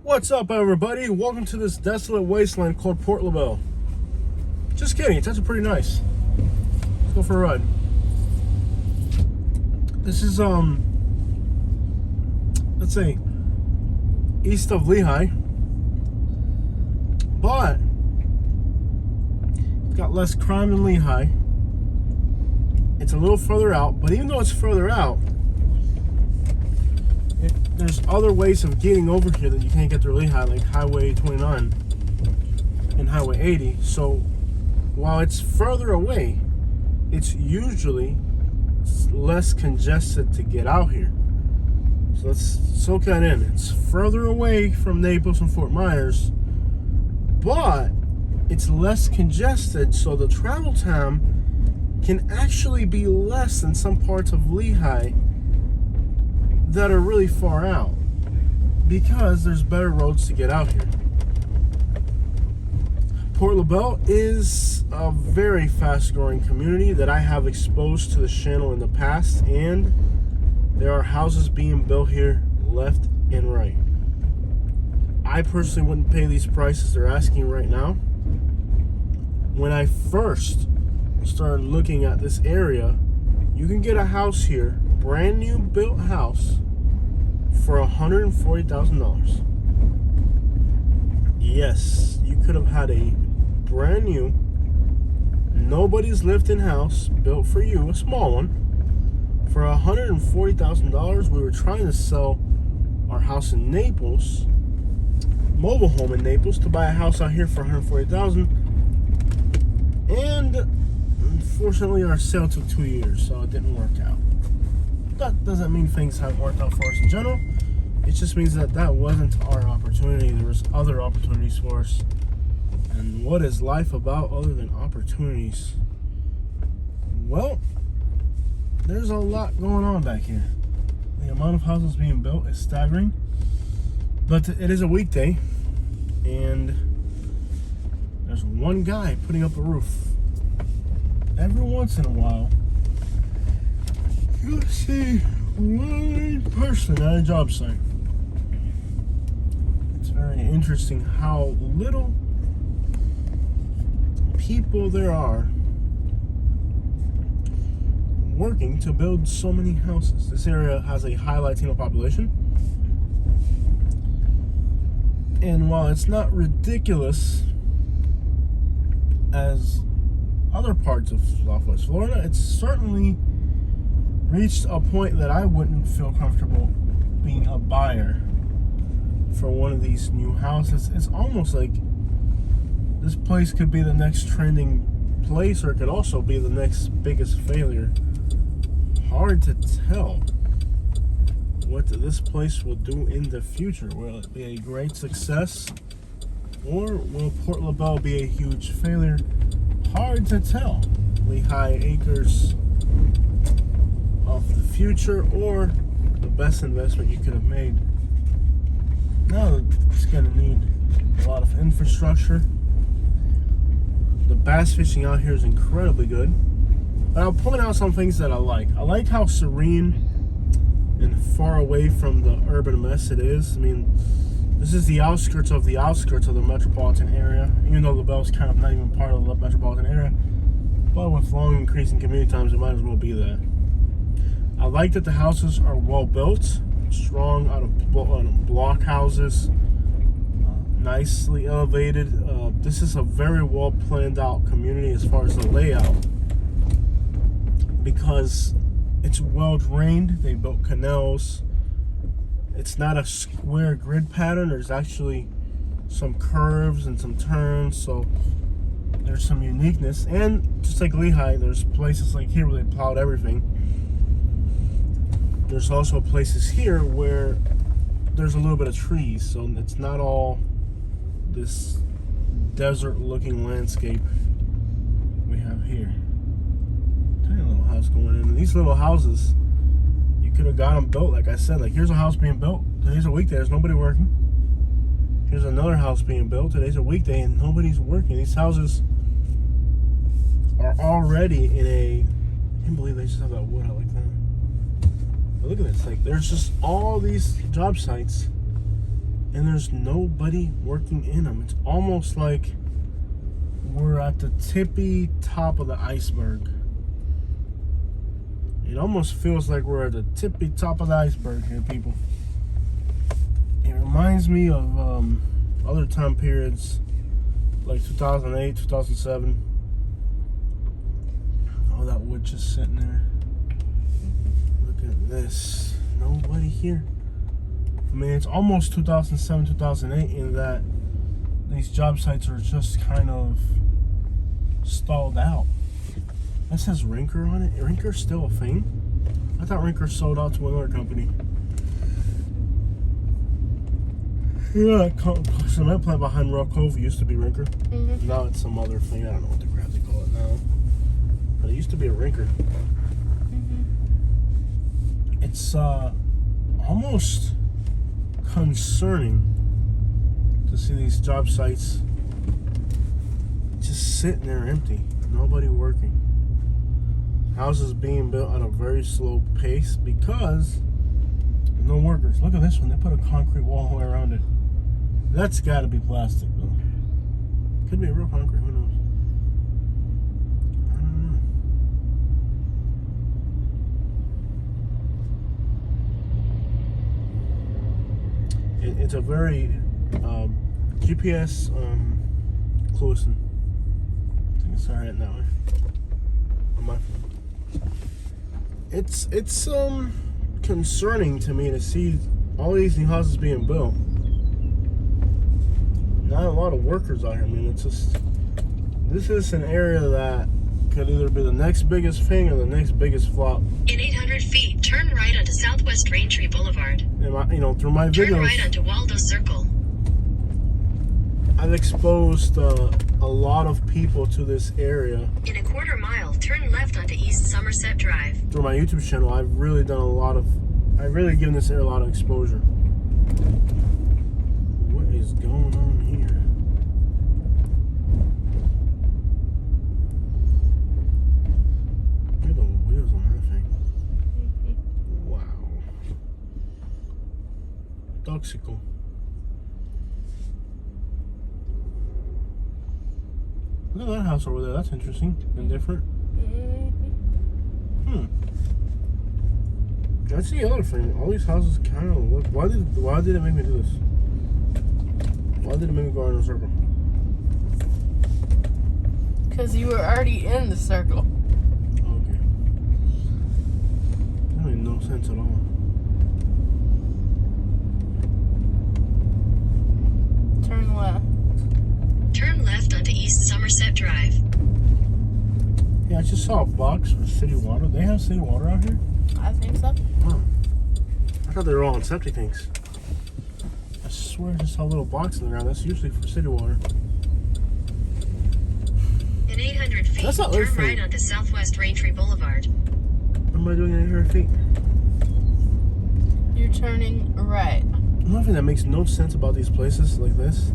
What's up, everybody? Welcome to this desolate wasteland called Port Labelle. Just kidding, it's actually pretty nice. Let's go for a ride. This is let's say east of Lehigh, but it's got less crime than Lehigh. It's a little further out, but even though it's further out, there's other ways of getting over here that you can't get through Lehigh, like Highway 29 and Highway 80. So while it's further away, it's usually less congested to get out here. So let's soak that in. It's further away from Naples and Fort Myers, but it's less congested, so the travel time can actually be less than some parts of Lehigh that are really far out, because there's better roads to get out here. Port Labelle is a very fast-growing community that I have exposed to the channel in the past, and there are houses being built here left and right. I personally wouldn't pay these prices they're asking right now. When I first started looking at this area, you can get a house here, brand new built house, for $140,000. Yes, you could have had a brand new, nobody's lived in house built for you, a small one, for $140,000. We were trying to sell our house in Naples, mobile home in Naples, to buy a house out here for $140,000, and unfortunately our sale took 2 years, so it didn't work out. That doesn't mean things haven't worked out for us in general. It just means that that wasn't our opportunity. There was other opportunities for us. And what is life about other than opportunities? Well, there's a lot going on back here. The amount of houses being built is staggering. But it is a weekday, and there's one guy putting up a roof. Every once in a while, you'll see one person at a job site. It's very interesting how little people there are working to build so many houses. This area has a high Latino population, and while it's not ridiculous as other parts of Southwest Florida, it's certainly reached a point that I wouldn't feel comfortable being a buyer for one of these new houses. It's almost like this place could be the next trending place, or it could also be the next biggest failure. Hard to tell what this place will do in the future. Will it be a great success, or will Port Labelle be a huge failure? Hard to tell. Lehigh Acres of the future, or the best investment you could have made. Now it's going to need a lot of infrastructure. The bass fishing out here is incredibly good, but I'll point out some things that I like. I like how serene and far away from the urban mess it is. I mean, this is the outskirts of the metropolitan area, even though Labelle's kind of not even part of the metropolitan area. But with long increasing commute times, it might as well be that. I like that the houses are well built, strong out of block houses, nicely elevated. This is a very well planned out community as far as the layout, because it's well drained. They built canals. It's not a square grid pattern. There's actually some curves and some turns, so there's some uniqueness. And just like Lehigh, there's places like here where they plowed everything. There's also places here where there's a little bit of trees, so it's not all this desert-looking landscape we have here. Tiny little house going in. And these little houses, you could have got them built, like I said. Like, here's a house being built. Today's a weekday. There's nobody working. Here's another house being built. Today's a weekday, and nobody's working. These houses are already in a... I can't believe they just have that wood out like that. But look at this. Like, there's just all these job sites and there's nobody working in them. It's almost like we're at the tippy top of the iceberg. It almost feels like we're at the tippy top of the iceberg here, people. It reminds me of other time periods like 2008, 2007. All that wood just sitting there. Look at this. Nobody here. I mean, it's almost 2007, 2008 in that these job sites are just kind of stalled out. That says Rinker on it. Rinker's still a thing? I thought Rinker sold out to another company. Yeah, cement plant behind Rock Cove used to be Rinker. Mm-hmm. Now it's some other thing. I don't know what the crap they call it now. But it used to be a Rinker. Mm-hmm. It's almost concerning to see these job sites just sitting there empty. Nobody working. Houses being built at a very slow pace because no workers. Look at this one. They put a concrete wall all the way around it. That's got to be plastic, though. Could be real concrete. Who knows? I don't know. It's a very GPS closing. I think it's all right that way. On my phone. It's concerning to me to see all these new houses being built. Not a lot of workers out here. I mean, it's just, this is an area that could either be the next biggest thing or the next biggest flop. In 800 feet, turn right onto Southwest Raintree Boulevard. And through my videos, turn right onto Waldo Circle. I've exposed a lot of people to this area. In a quarter mile, turn left onto East Somerset Drive. Through my YouTube channel, I've really given this area a lot of exposure. What is going on here? Look at the wheels on that thing. Wow. Toxical. Look at that house over there. That's interesting and different. That's the other thing. All these houses kind of look. Why did it make me do this? Why did it make me go in a circle? Because you were already in the circle. Okay. That made no sense at all. Turn left. Turn left onto East Somerset Drive. Yeah, I just saw a box for city water. They have city water out here? I think so. Oh. I thought they were all in septic tanks. I swear I just saw a little box in the ground. That's usually for city water. In 800 feet, That's not turn Earth right onto Southwest Raintree Boulevard. What am I doing in 800 feet? You're turning right. Nothing that makes no sense about these places like this.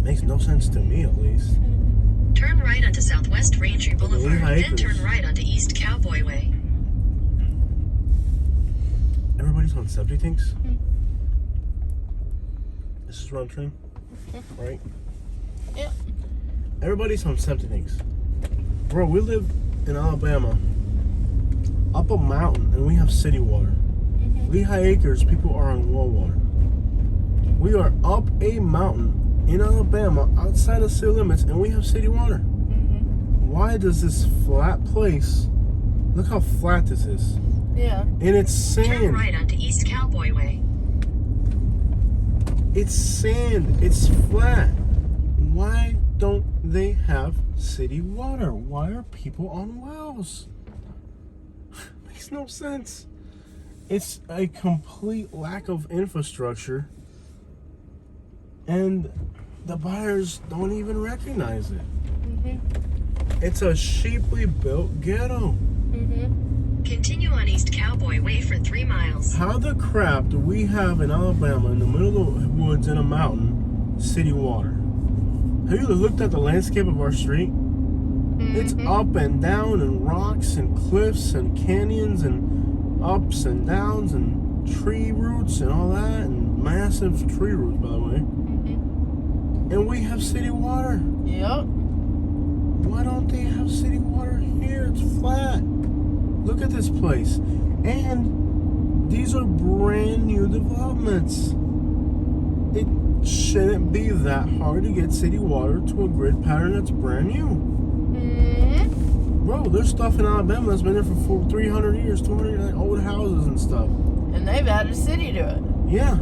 Makes no sense to me, at least. Turn right onto Southwest Raintree Boulevard, then turn right onto East Cowboy Way. Everybody's on septic tanks? This is where I'm turning, right? Yep. Everybody's on septic tanks. Bro, we live in Alabama, up a mountain, and we have city water. Lehigh Acres, people are on well water. We are up a mountain in Alabama, outside of city limits, and we have city water. Why does this flat place, look how flat this is. Yeah. And it's sand. Turn right onto East Cowboy Way. It's sand. It's flat. Why don't they have city water? Why are people on wells? Makes no sense. It's a complete lack of infrastructure, and the buyers don't even recognize it. It's a cheaply built ghetto. Continue on East Cowboy Way for 3 miles. How the crap do we have in Alabama, in the middle of the woods in a mountain, city water? Have you looked at the landscape of our street? It's up and down, and rocks and cliffs and canyons and ups and downs and tree roots and all that, and massive tree roots, by the way. Mm-hmm. And we have city water. Yep. Why don't they have city water here? It's flat. Look at this place. And these are brand new developments. It shouldn't be that hard to get city water to a grid pattern that's brand new. Mm-hmm. Bro, there's stuff in Alabama that's been there for 300 years, 200 years, like old houses and stuff. And they've added a city to it. Yeah.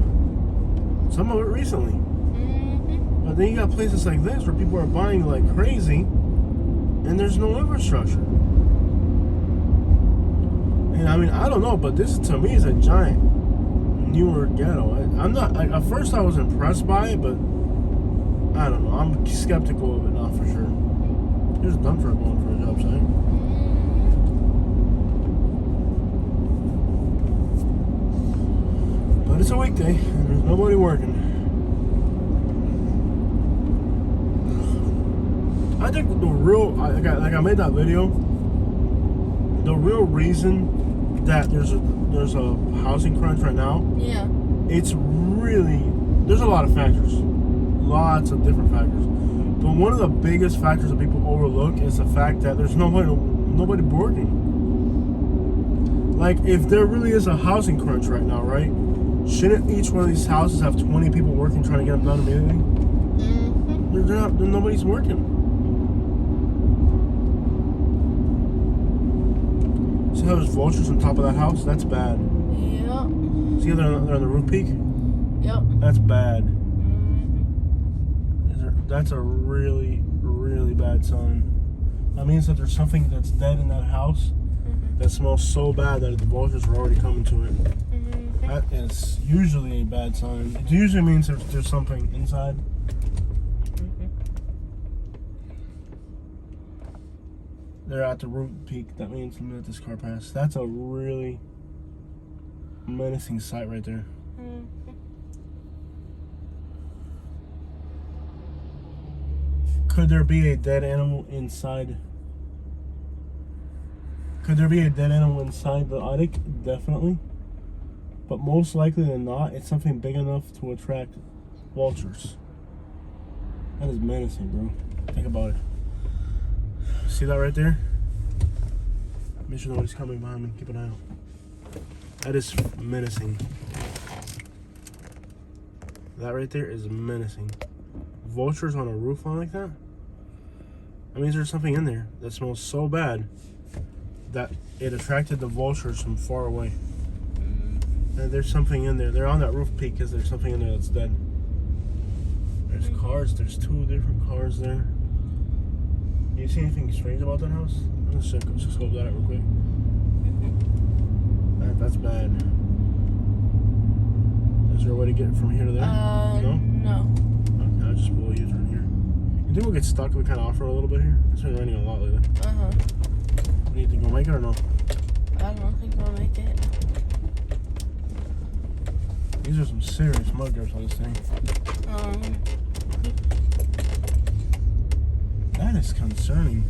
Some of it recently. Mm-hmm. But then you got places like this where people are buying like crazy and there's no infrastructure. And I mean, I don't know, but this to me is a giant newer ghetto. I'm not, at first I was impressed by it, but I don't know. I'm skeptical of it now for sure. There's a dump truck going for a job site. But it's a weekday and there's nobody working. I think the real, like I made that video, the real reason that there's a housing crunch right now, Yeah. it's really, there's a lot of factors. Lots of different factors. But one of the biggest factors that people overlook is the fact that there's nobody working. Like, if there really is a housing crunch right now, right? Shouldn't each one of these houses have 20 people working trying to get them done immediately? Mm-hmm. Nobody's working. See how there's vultures on top of that house? That's bad. Yep. See how they're on the roof peak? Yep. That's bad. Mm-hmm. That's a really, really bad sign. That means that there's something that's dead in that house that smells so bad that the vultures are already coming to it. Mm-hmm. That is usually a bad sign. It usually means there's something inside. They're at the roof peak. That means let me let this car pass. That's a really menacing sight right there. Mm-hmm. Could there be a dead animal inside? Could there be a dead animal inside the attic? Definitely. But most likely than not, it's something big enough to attract vultures. That is menacing, bro. Think about it. See that right there? Make sure nobody's coming behind me. Keep an eye out. That is menacing. That right there is menacing. Vultures on a roof line like that? That means there's something in there that smells so bad that it attracted the vultures from far away. And there's something in there. They're on that roof peak because there's something in there that's dead. There's cars. There's 2 different cars there. Do you see anything strange about that house? Let's just scope that out real quick. That's bad. Is there a way to get from here to there? No? No. Okay, I'll just pull a user in here. You think we'll get stuck if we kind of offer a little bit here? It's been raining a lot lately. Uh-huh. Do you think we'll make it or no? I don't think we'll make it. These are some serious mud grips on this thing. That is concerning.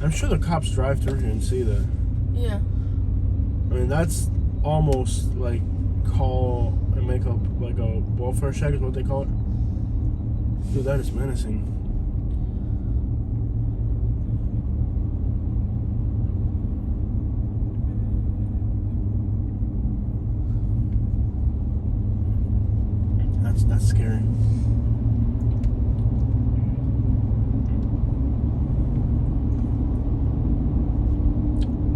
I'm sure the cops drive through here and see that. Yeah. I mean, that's almost like call and make up like a welfare check is what they call it. Dude, that is menacing. That's scary.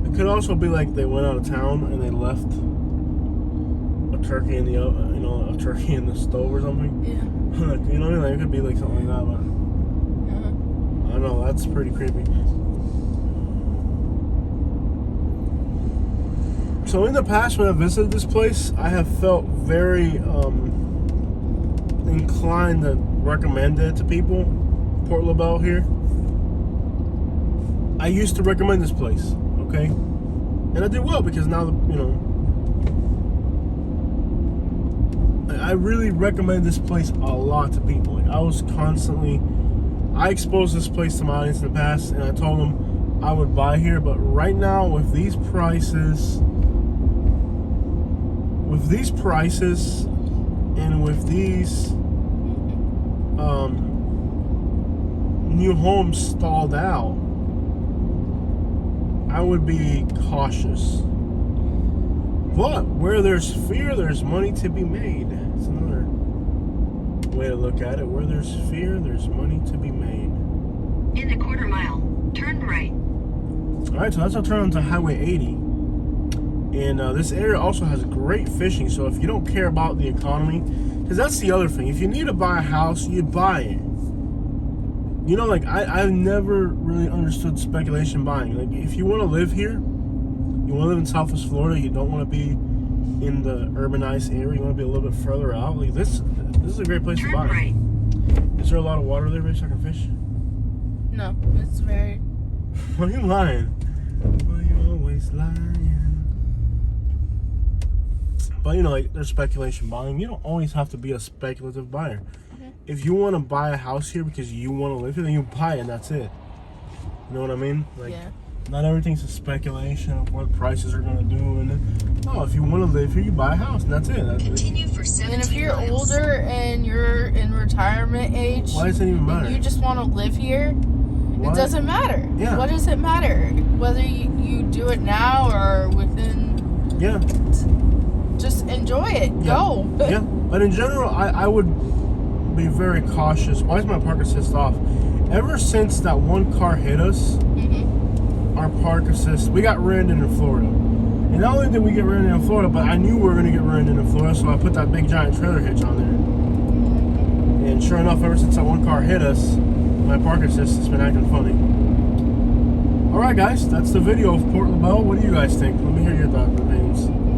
It could also be like they went out of town and they left a turkey in the a turkey in the stove or something. Yeah. You know what I mean? Like, it could be like something like that, but I don't know. That's pretty creepy. So in the past, when I visited this place, I have felt very inclined to recommend it to people. Port Labelle here. I used to recommend this place, okay, and I did well because now I really recommend this place a lot to people. Like, I exposed this place to my audience in the past, and I told them I would buy here. But right now, with these prices, And with these new homes stalled out, I would be cautious. But where there's fear, there's money to be made. It's another way to look at it. Where there's fear, there's money to be made. In a quarter mile, turn right. Alright, so that's our turn onto Highway 80. And this area also has great fishing, so if you don't care about the economy, because that's the other thing. If you need to buy a house, you buy it. You know, like, I've never really understood speculation buying. Like, if you want to live here, you want to live in Southwest Florida, you don't want to be in the urbanized area, you want to be a little bit further out, like, this is a great place to buy. Turn right. Is there a lot of water there, so I can fish? No, it's very. Why are you lying? Why are you always lying? But, you know, like, there's speculation buying. You don't always have to be a speculative buyer. If you want to buy a house here because you want to live here, then you buy it and that's it. You know what I mean? Like, Yeah. not everything's a speculation of what prices are going to do. And no, if you want to live here, you buy a house and that's it. Continue for 17 And if you're miles. older and you're in retirement age, Why does it even matter? and you just want to live here, Why? it doesn't matter. Yeah. What does it matter? Whether you do it now or within, Yeah. just enjoy it. Yeah. Go. Yeah. But in general, I would be very cautious. Why is my park assist off? Ever since that one car hit us, Mm-hmm. our park assist, we got rear-ended in Florida. And not only did we get rear-ended in Florida, but I knew we were going to get rear-ended in Florida, so I put that big giant trailer hitch on there. And sure enough, ever since that one car hit us, my park assist has been acting funny. Alright guys, that's the video of Port Labelle. What do you guys think? Let me hear your thoughts and opinions.